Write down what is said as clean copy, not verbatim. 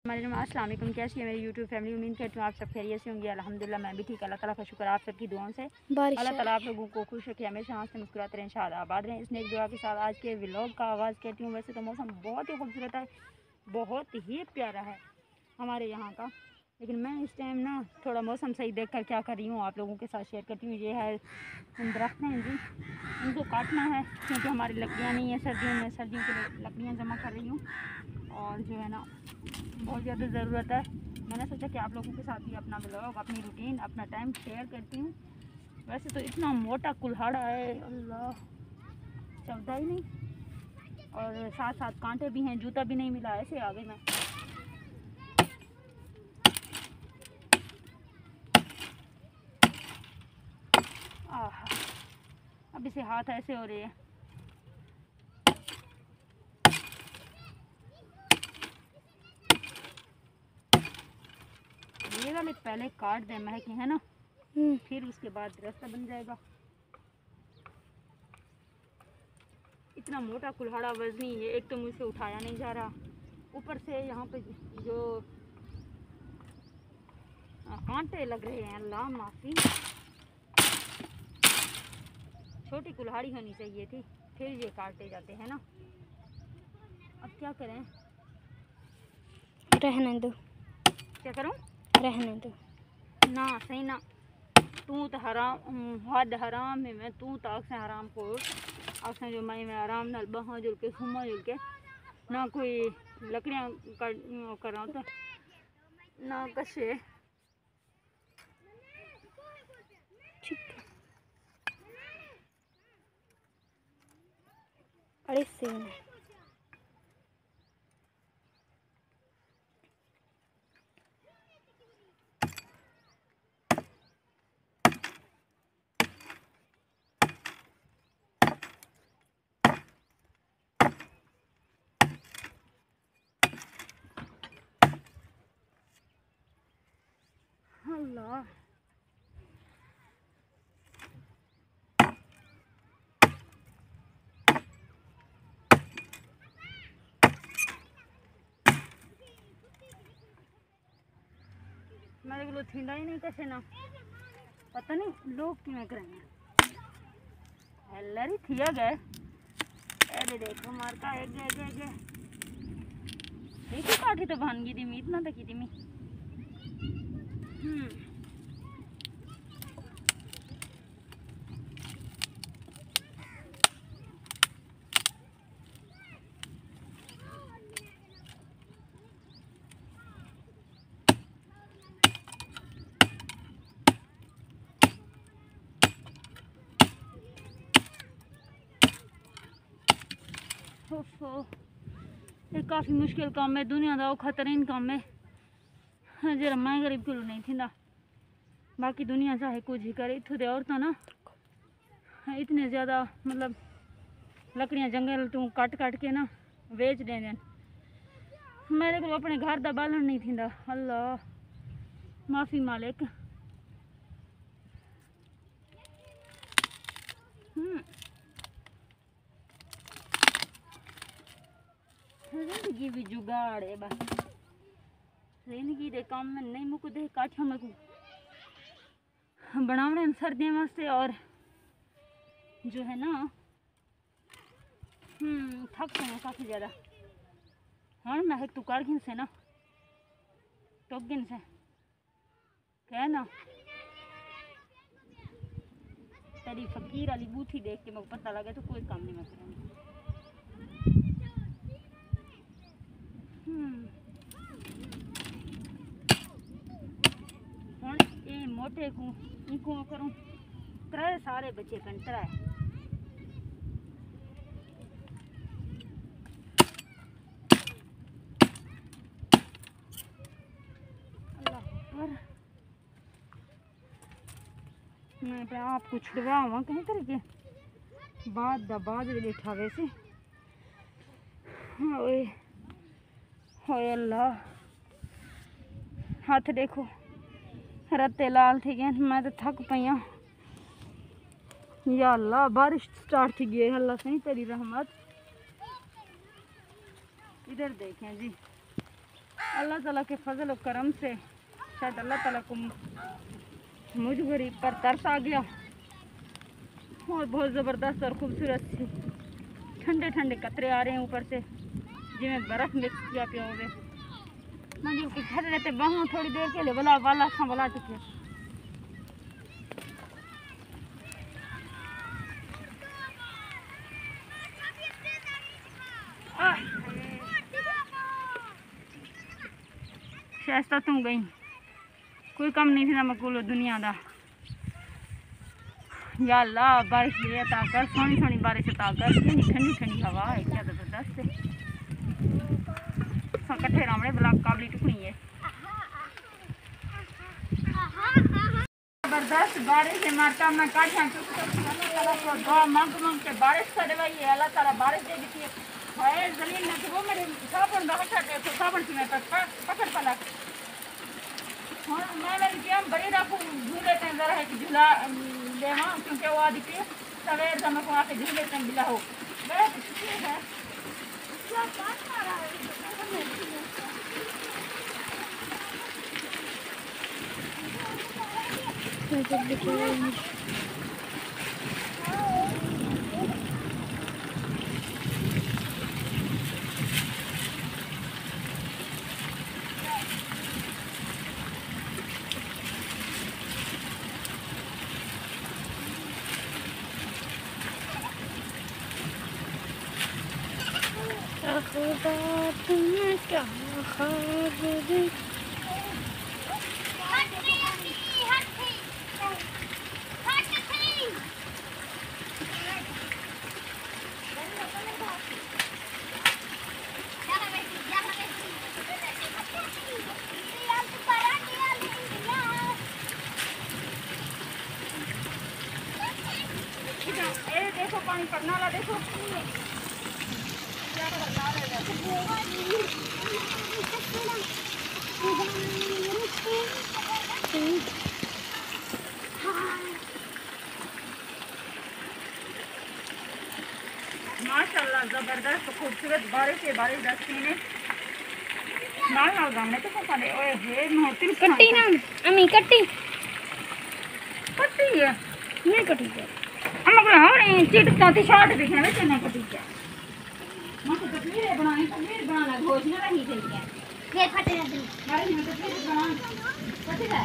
अस्सलाम वालेकुम। कैसी है मेरी यूट्यूब फैमिली? उम्मीद करती हूँ आप सब खैरियत से होंगे। अल्हम्दुलिल्लाह मैं भी ठीक। अल्लाह ताला का शुक्र आप सबकी दुआओं से। अल्लाह ताला आप लोगों को खुश रखे, हमेशा हंसते मुस्कुराते रहें, इंशाअल्लाह आबाद रहें। इसने एक दुआ के साथ आज के व्लॉग का आगाज़ करती हूँ। वैसे तो मौसम बहुत ही खूबसूरत है, बहुत ही प्यारा है हमारे यहाँ का, लेकिन मैं इस टाइम ना थोड़ा मौसम सही देख कर क्या कर रही हूँ आप लोगों के साथ शेयर करती हूँ। ये है दरख्त हैं जी, इनको काटना है क्योंकि हमारी लकड़ियाँ नहीं है सर्दियों में। सर्दियों के लिए लकड़ियाँ जमा कर रही हूँ और जो है ना बहुत ज़्यादा ज़रूरत है। मैंने सोचा कि आप लोगों के साथ ही अपना ब्लॉग, अपनी रूटीन, अपना टाइम शेयर करती हूँ। वैसे तो इतना मोटा कुल्हाड़ा है, अल्लाह चलता ही नहीं, और साथ साथ कांटे भी हैं, जूता भी नहीं मिला, ऐसे आ गई मैं। अब इसे हाथ ऐसे हो रहे हैं। ये वाले पहले काट दे महके है ना, फिर उसके बाद रास्ता बन जाएगा। इतना मोटा कुल्हाड़ा वजनी है, एक तो मुझसे उठाया नहीं जा रहा, ऊपर से यहाँ पे जो कांटे लग रहे हैं, अल्लाह माफ़ी। छोटी कुल्हाड़ी होनी चाहिए थी, फिर ये काटे जाते हैं ना। अब क्या करें, रहने दो। क्या करूं? रहने दो ना सही ना, तू तो हराम हद हराम है, मैं तू तो अक्सर हराम को अक्सर जो मैं आराम नाल बहा जुल के सुमा जुल के ना कोई लकड़ियाँ कर रहा तो ना कशे। अरे सीन अल्लाह मेरे को थींदा ही नहीं कैसे ना, पता नहीं लोग क्यों करेंगे। हेलरी थिया गए, अरे देखो मार का एक गे देखो काठी तो भानगी दिमी, इतना तक ही दिमी। ये काफ़ी मुश्किल काम है, दुनिया का खतरीन काम है जरा मैं गरीब को नहीं थी। बाकी दुनिया चाहे कुछ ही करे, इतने औरतें ना इतने ज़्यादा मतलब लकड़ियाँ जंगल तू कट कट के ना बेच दें। मेरे को अपने घर का बालन नहीं थी, अल्लाह माफ़ी मालिक। जिंदगी भी जुगाड़ है बस, जिंदगी दे काम में नहीं मुकदे काठिया में को बनावने सर्दियों वास्ते। और जो है ना थक गए काफ़ी ज़्यादा। हाँ मैं तू कर गिन से ना टोक गिन से क्या ना, तेरी फकीर वाली बूथी देख के मेरे को पता लगा तो कोई काम नहीं मैं करूँगी। हाँ ये मोटे को इनको करूँ त्रै सारे बच्चे कंतरा है। मैं अपने आप को छुड़वावा कहीं करके बाद बैठा वैसे। ओए अल्लाह हाथ देखो रत्ते लाल थी गए, मैं तो थक पई। या अल्लाह बारिश स्टार्ट थी गई, अल्लाह सही तेरी रहमत। इधर देखें जी, अल्लाह ताला के फजल और करम से शायद अल्लाह ताला को मुझ गरीब पर तरस आ गया और बहुत ज़बरदस्त और खूबसूरत सी ठंडे ठंडे कतरे आ रहे हैं ऊपर से जिमें बर्फ़ मिक्स किया पिया हुए मंजिल के घर रहते वहाँ थोड़ी देर के लिए बोला वाला था बोला चुके शायस्ता तुम गई कोई कम नहीं थी ना मकूलो दुनिया दा या अल्लाह बारिश लिए ताकर सोनी सोनी बारिश ताकर ठंडी ठंडी हवा है क्या ज़बरदस्त कट्ठे रामड़े ब्लॉक काबली टुकनी है ज़बरदस्त बारिश है मारता मैं काटियाँ दुआ मांग मांग के बारिश कर रही है अल्लाह ताला बारिश दे दी है जमीन में तो वो मेरे साबुन बाहर देखो साबुन की मैं पकड़ पला हाँ मैंने क्या बड़ी रखूँ झूले थे ज़रा है कि झूला देवा क्योंकि वो आदि के सवेर जमा को आके झूले थे बिला हो बहुत ठीक है तुम्हें क्या खबर देखो पानी पड़ना वाला देखो माशाल्लाह जबरदस्त खूबसूरत बारिश है बारिश दस्ती ने नाल गाने तो पता नहीं ओए हे मोती कट्टी ना अमी कट्टी है नहीं कट्टी है हम को हो रहे चिट तो शॉर्ट दिखने में नहीं कट्टी है मैं तो तस्वीर बनाना घोषणा नहीं चाहिए ये फटे बारिश में तस्वीर बना